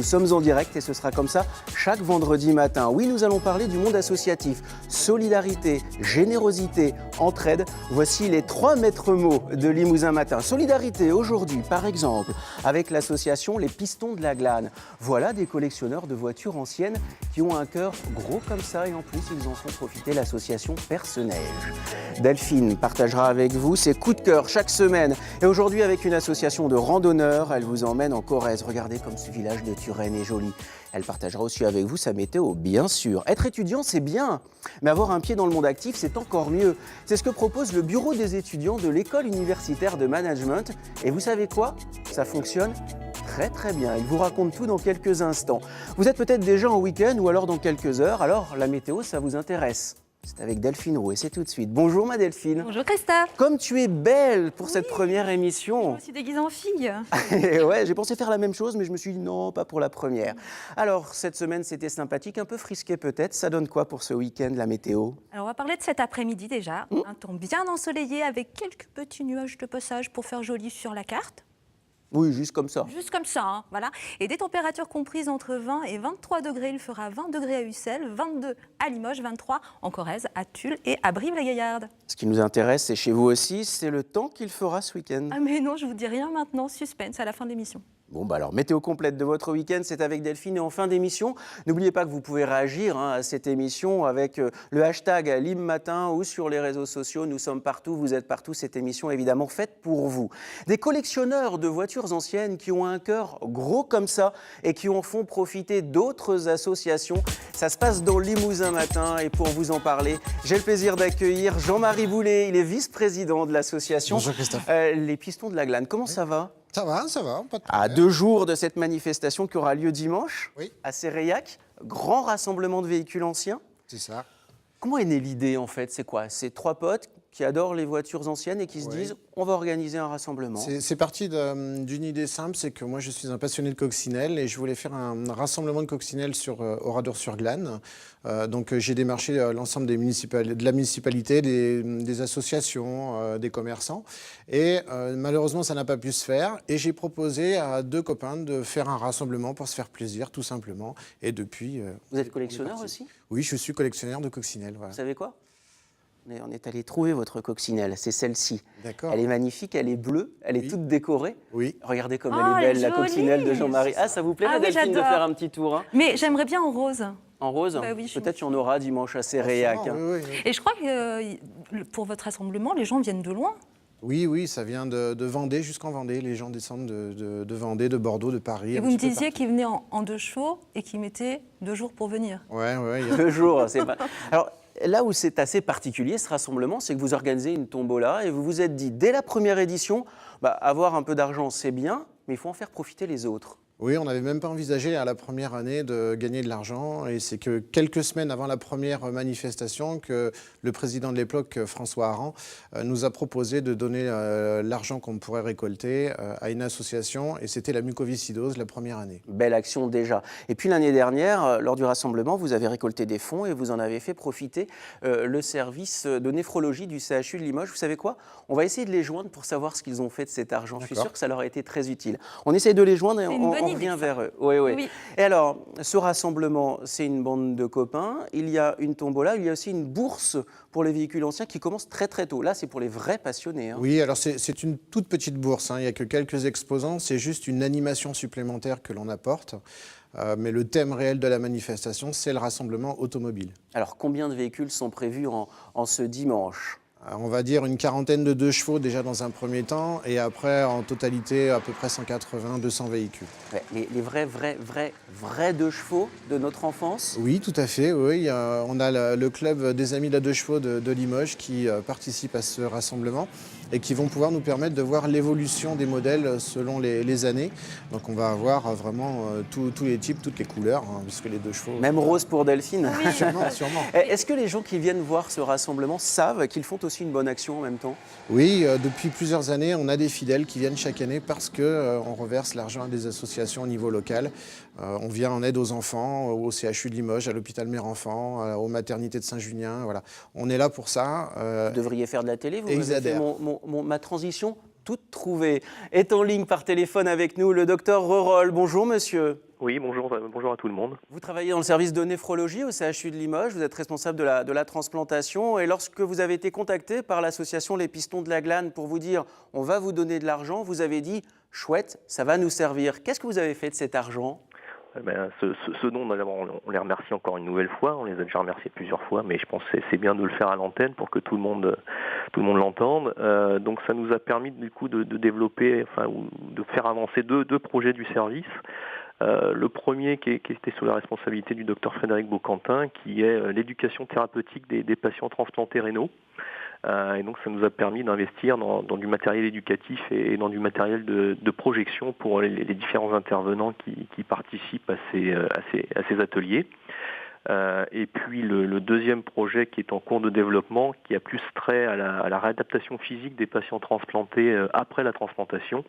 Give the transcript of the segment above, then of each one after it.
Nous sommes en direct et ce sera comme ça chaque vendredi matin. Oui, nous allons parler du monde associatif. Solidarité, générosité, entraide. Voici les 3 maîtres mots de Limousin Matin. Solidarité aujourd'hui, par exemple, avec l'association Les Pistons de la Glane. Voilà des collectionneurs de voitures anciennes qui ont un cœur gros comme ça et en plus ils en font profiter l'association Perce-Neige. Delphine partagera avec vous ses coups de cœur chaque semaine. Et aujourd'hui avec une association de randonneurs, elle vous emmène en Corrèze. Regardez comme ce village de Turenne est joli. Elle partagera aussi avec vous sa météo, bien sûr. Être étudiant, c'est bien, mais avoir un pied dans le monde actif, c'est encore mieux. C'est ce que propose le bureau des étudiants de l'École universitaire de management. Et vous savez quoi? Ça fonctionne très bien. Il vous raconte tout dans quelques instants. Vous êtes peut-être déjà en week-end ou alors dans quelques heures. Alors, la météo, ça vous intéresse? C'est avec Delphine Roux et c'est tout de suite. Bonjour ma Delphine. Bonjour Christophe. Comme tu es belle pour cette première émission. Je me suis déguisée en fille. Ouais, j'ai pensé faire la même chose, mais je me suis dit non, pas pour la première. Alors, cette semaine, c'était sympathique, un peu frisqué peut-être. Ça donne quoi pour ce week-end, la météo? Alors on va parler de cet après-midi déjà. Un temps bien ensoleillé avec quelques petits nuages de passage pour faire joli sur la carte. Oui, juste comme ça. Juste comme ça, hein, voilà. Et des températures comprises entre 20 et 23 degrés. Il fera 20 degrés à Ussel, 22 à Limoges, 23 en Corrèze, à Tulle et à Brive-la-Gaillarde. Ce qui nous intéresse, et chez vous aussi, c'est le temps qu'il fera ce week-end. Ah mais non, je vous dis rien maintenant, suspense à la fin de l'émission. Bon, bah alors, météo complète de votre week-end, c'est avec Delphine. Et en fin d'émission, n'oubliez pas que vous pouvez réagir à cette émission avec le hashtag LimMatin ou sur les réseaux sociaux. Nous sommes partout, vous êtes partout. Cette émission est évidemment faite pour vous. Des collectionneurs de voitures anciennes qui ont un cœur gros comme ça et qui en font profiter d'autres associations. Ça se passe dans Limousin Matin. Et pour vous en parler, j'ai le plaisir d'accueillir Jean-Marie Boulet. Il est vice-président de l'association Bonjour Christophe. Les Pistons de la Glane. Comment ça va ? Ça va, pas de problème. À 2 jours de cette manifestation qui aura lieu dimanche, Oui. à Séréac, grand rassemblement de véhicules anciens. C'est ça. Comment est née l'idée en fait? C'est quoi? C'est 3 potes qui adorent les voitures anciennes et qui se disent on va organiser un rassemblement. C'est parti d'une idée simple, c'est que moi je suis un passionné de coccinelle et je voulais faire un rassemblement de coccinelle sur Oradour-sur-Glane. Donc j'ai démarché l'ensemble de la municipalité, des associations, des commerçants. Et malheureusement ça n'a pas pu se faire. Et j'ai proposé à 2 copains de faire un rassemblement pour se faire plaisir tout simplement. Et depuis... Vous êtes collectionneur aussi? Oui, je suis collectionneur de coccinelle. Voilà. Vous savez quoi? On est allé trouver votre coccinelle, c'est celle-ci. D'accord. Elle est magnifique, elle est bleue, elle est toute décorée. Oui. Regardez comme Oh, elle est elle belle, est la coccinelle de jolie. Jean-Marie. Ah, ça vous plaît, Ah la oui, Delphine, de j'adore. faire un petit tour hein? Mais j'aimerais bien en rose. En rose? Bah oui, Peut-être qu'il y en aura dimanche à Séréac. Oui. Et je crois que pour votre rassemblement, les gens viennent de loin. Oui, ça vient de Vendée jusqu'en Vendée. Les gens descendent de Vendée, de Bordeaux, de Paris. Et vous me disiez qu'ils venaient en 2 chevaux et qu'ils mettaient 2 jours pour venir. Ouais. 2 jours, c'est pas... Alors, là où c'est assez particulier, ce rassemblement, c'est que vous organisez une tombola et vous vous êtes dit, dès la première édition, avoir un peu d'argent, c'est bien, mais il faut en faire profiter les autres. Oui, on n'avait même pas envisagé à la première année de gagner de l'argent. Et c'est que quelques semaines avant la première manifestation que le président de l'époque, François Aran, nous a proposé de donner l'argent qu'on pourrait récolter à une association. Et c'était la mucoviscidose la première année. Belle action déjà. Et puis l'année dernière, lors du rassemblement, vous avez récolté des fonds et vous en avez fait profiter le service de néphrologie du CHU de Limoges. Vous savez quoi? On va essayer de les joindre pour savoir ce qu'ils ont fait de cet argent. Je suis sûr que ça leur a été très utile. On essaye de les joindre et on revient vers eux. Oui. Et alors, ce rassemblement, c'est une bande de copains. Il y a une tombola, il y a aussi une bourse pour les véhicules anciens qui commence très tôt. Là, c'est pour les vrais passionnés. Oui, alors c'est une toute petite bourse. Il n'y a que quelques exposants. C'est juste une animation supplémentaire que l'on apporte. Mais le thème réel de la manifestation, c'est le rassemblement automobile. Alors, combien de véhicules sont prévus en ce dimanche? On va dire une quarantaine de 2 chevaux déjà dans un premier temps, et après en totalité à peu près 180-200 véhicules. Ouais, les vrais 2 chevaux de notre enfance? Oui, tout à fait. Oui. On a le club des Amis de la 2 chevaux de Limoges qui participe à ce rassemblement et qui vont pouvoir nous permettre de voir l'évolution des modèles selon les années. Donc on va avoir vraiment tous les types, toutes les couleurs, puisque les 2 chevaux... Même rose pour Delphine? Oui. Sûrement. Est-ce que les gens qui viennent voir ce rassemblement savent qu'ils font aussi une bonne action en même temps? Oui, depuis plusieurs années, on a des fidèles qui viennent chaque année parce qu'on reverse l'argent à des associations au niveau local. On vient en aide aux enfants, au CHU de Limoges, à l'hôpital Mère-Enfant, aux maternités de Saint-Julien. Voilà. On est là pour ça. Vous devriez faire de la télé, vous et avez ils fait adhèrent. ma transition toutes trouvées. Est en ligne par téléphone avec nous le docteur Reroll. Bonjour monsieur. Oui, bonjour à tout le monde. Vous travaillez dans le service de néphrologie au CHU de Limoges, vous êtes responsable de la transplantation et lorsque vous avez été contacté par l'association Les Pistons de la Glane pour vous dire on va vous donner de l'argent, vous avez dit chouette, ça va nous servir. Qu'est-ce que vous avez fait de cet argent ? Ce don, on les remercie encore une nouvelle fois, on les a déjà remerciés plusieurs fois, mais je pense que c'est bien de le faire à l'antenne pour que tout le monde l'entende. Donc ça nous a permis du coup de développer, ou de faire avancer deux projets du service. Le premier qui était sous la responsabilité du docteur Frédéric Beauquentin, qui est l'éducation thérapeutique des patients transplantés rénaux. Et donc ça nous a permis d'investir dans du matériel éducatif et dans du matériel de projection pour les différents intervenants qui participent à ces ateliers. Et puis le deuxième projet qui est en cours de développement, qui a plus trait à la réadaptation physique des patients transplantés après la transplantation.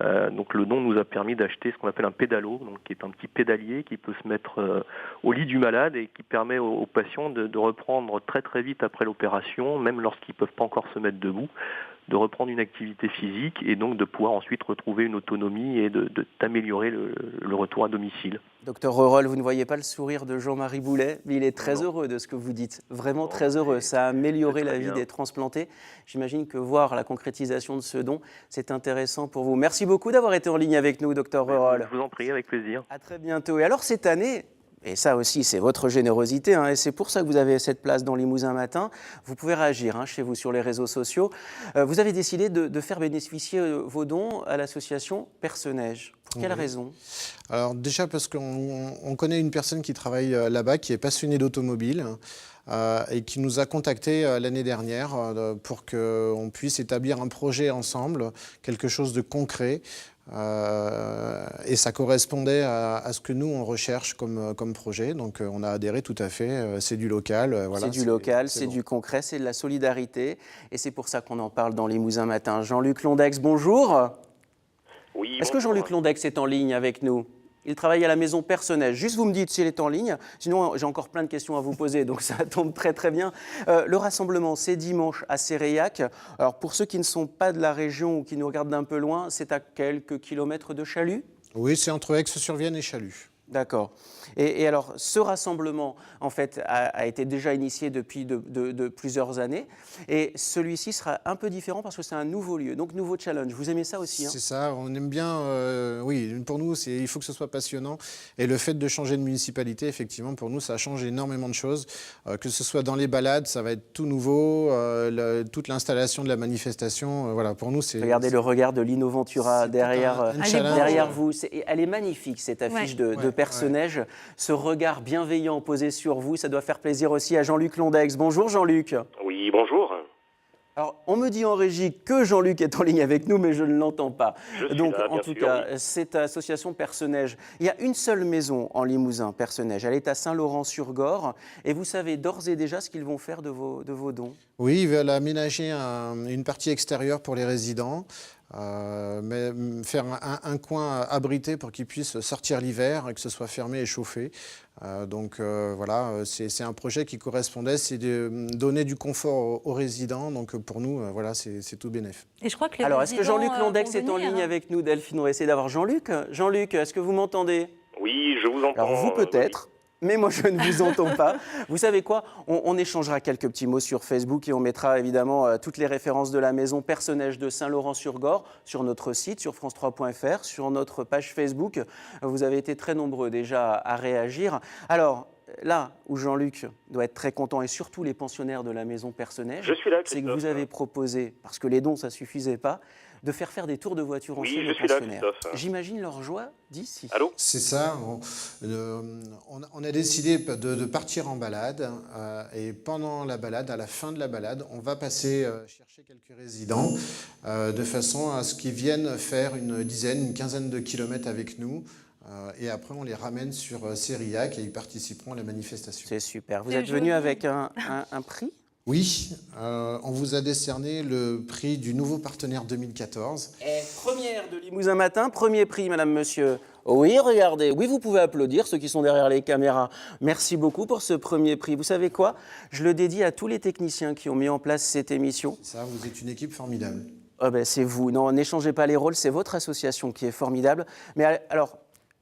Donc le don nous a permis d'acheter ce qu'on appelle un pédalo, donc qui est un petit pédalier qui peut se mettre au lit du malade et qui permet aux patients de reprendre très très vite après l'opération, même lorsqu'ils ne peuvent pas encore se mettre debout, de reprendre une activité physique et donc de pouvoir ensuite retrouver une autonomie et d'améliorer le retour à domicile. Docteur Reroll, vous ne voyez pas le sourire de Jean-Marie Boulet, mais il est très heureux de ce que vous dites, vraiment très heureux. Ça a amélioré la vie des transplantés. J'imagine que voir la concrétisation de ce don, c'est intéressant pour vous. Merci beaucoup d'avoir été en ligne avec nous, docteur Reroll. Je vous en prie, avec plaisir. À très bientôt. Et alors cette année, et ça aussi, c'est votre générosité, et c'est pour ça que vous avez cette place dans Limousin Matin. Vous pouvez réagir chez vous sur les réseaux sociaux. Vous avez décidé de faire bénéficier vos dons à l'association Perce-Neige. Pour quelle raison ? Alors déjà parce qu'on connaît une personne qui travaille là-bas, qui est passionnée d'automobile et qui nous a contactés l'année dernière pour qu'on puisse établir un projet ensemble, quelque chose de concret. Et ça correspondait à ce que nous on recherche comme projet, donc on a adhéré tout à fait. C'est du local, voilà. C'est du local, c'est du concret, c'est de la solidarité, et c'est pour ça qu'on en parle dans Limousin Matin. Jean-Luc Londex, bonjour. Oui. Est-ce que Jean-Luc Londex est en ligne avec nous ? Il travaille à la maison Perce-Neige. Juste vous me dites s'il est en ligne, sinon j'ai encore plein de questions à vous poser, donc ça tombe très très bien. Le rassemblement, c'est dimanche à Séréac. Alors pour ceux qui ne sont pas de la région ou qui nous regardent d'un peu loin, c'est à quelques kilomètres de Chalut ? Oui, c'est entre Aix-sur-Vienne et Chalut. D'accord. Et alors, ce rassemblement, en fait, a été déjà initié depuis de plusieurs années. Et celui-ci sera un peu différent parce que c'est un nouveau lieu, donc nouveau challenge. Vous aimez ça aussi ? C'est ça, on aime bien, oui, pour nous, il faut que ce soit passionnant. Et le fait de changer de municipalité, effectivement, pour nous, ça change énormément de choses. Que ce soit dans les balades, ça va être tout nouveau, toute l'installation de la manifestation, voilà, pour nous, c'est... Regardez le regard de Lino Ventura derrière vous. Elle est magnifique, cette affiche de Perce-Neige. Ce regard bienveillant posé sur vous, ça doit faire plaisir aussi à Jean-Luc Londex. Bonjour Jean-Luc. Oui, bonjour. Alors, on me dit en régie que Jean-Luc est en ligne avec nous, mais je ne l'entends pas. Donc, en tout cas, cette association Perce-Neige, il y a une seule maison en Limousin, Perce-Neige. Elle est à Saint-Laurent-sur-Gorre. Et vous savez d'ores et déjà ce qu'ils vont faire de vos dons ? Oui, ils veulent aménager une partie extérieure pour les résidents. Mais faire un coin abrité pour qu'ils puissent sortir l'hiver et que ce soit fermé et chauffé. Donc voilà, c'est un projet qui correspondait, c'est de donner du confort aux résidents. Donc pour nous, voilà, c'est tout bénef. Et je crois que alors, est-ce que Jean-Luc Londex est en ligne avec nous, Delphine ? On va essayer d'avoir Jean-Luc. Jean-Luc, est-ce que vous m'entendez ? Oui, je vous entends. Alors vous peut-être. Mais moi, je ne vous entends pas. Vous savez quoi ? On échangera quelques petits mots sur Facebook et on mettra évidemment toutes les références de la maison Perce-Neige de Saint-Laurent-sur-Gorre sur notre site, sur france3.fr, sur notre page Facebook. Vous avez été très nombreux déjà à réagir. Alors, là où Jean-Luc doit être très content, et surtout les pensionnaires de la maison Perce-Neige, c'est que vous avez proposé, parce que les dons, ça ne suffisait pas, de faire des tours de voiture anciennes aux pensionnaires. J'imagine leur joie d'ici. Allô ? C'est ça. On a décidé de partir en balade et pendant la balade, à la fin de la balade, on va passer chercher quelques résidents de façon à ce qu'ils viennent faire une quinzaine de kilomètres avec nous. Et après, on les ramène sur Séréac et ils participeront à la manifestation. C'est super. Vous êtes venu avec un prix ? Oui, on vous a décerné le prix du nouveau partenaire 2014. Et première de Limousin Matin, premier prix, madame, monsieur. Oui, regardez. Oui, vous pouvez applaudir, ceux qui sont derrière les caméras. Merci beaucoup pour ce premier prix. Vous savez quoi ? Je le dédie à tous les techniciens qui ont mis en place cette émission. Ça, vous êtes une équipe formidable. Oh ben, c'est vous. Non, n'échangez pas les rôles, c'est votre association qui est formidable. Mais alors,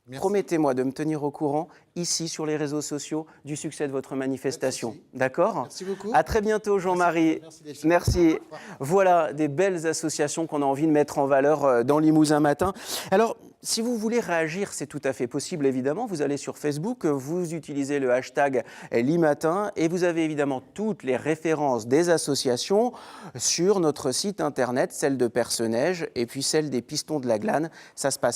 Merci. promettez-moi de me tenir au courant, ici, sur les réseaux sociaux, du succès de votre manifestation. D'accord? Merci beaucoup. À très bientôt, Jean-Marie. Merci, Delphine. Merci. Voilà des belles associations qu'on a envie de mettre en valeur dans Limousin Matin. Alors, si vous voulez réagir, c'est tout à fait possible, évidemment. Vous allez sur Facebook, vous utilisez le hashtag Limatin et vous avez évidemment toutes les références des associations sur notre site internet, celle de Perce-Neige et puis celle des Pistons de la Glane. Ça se passe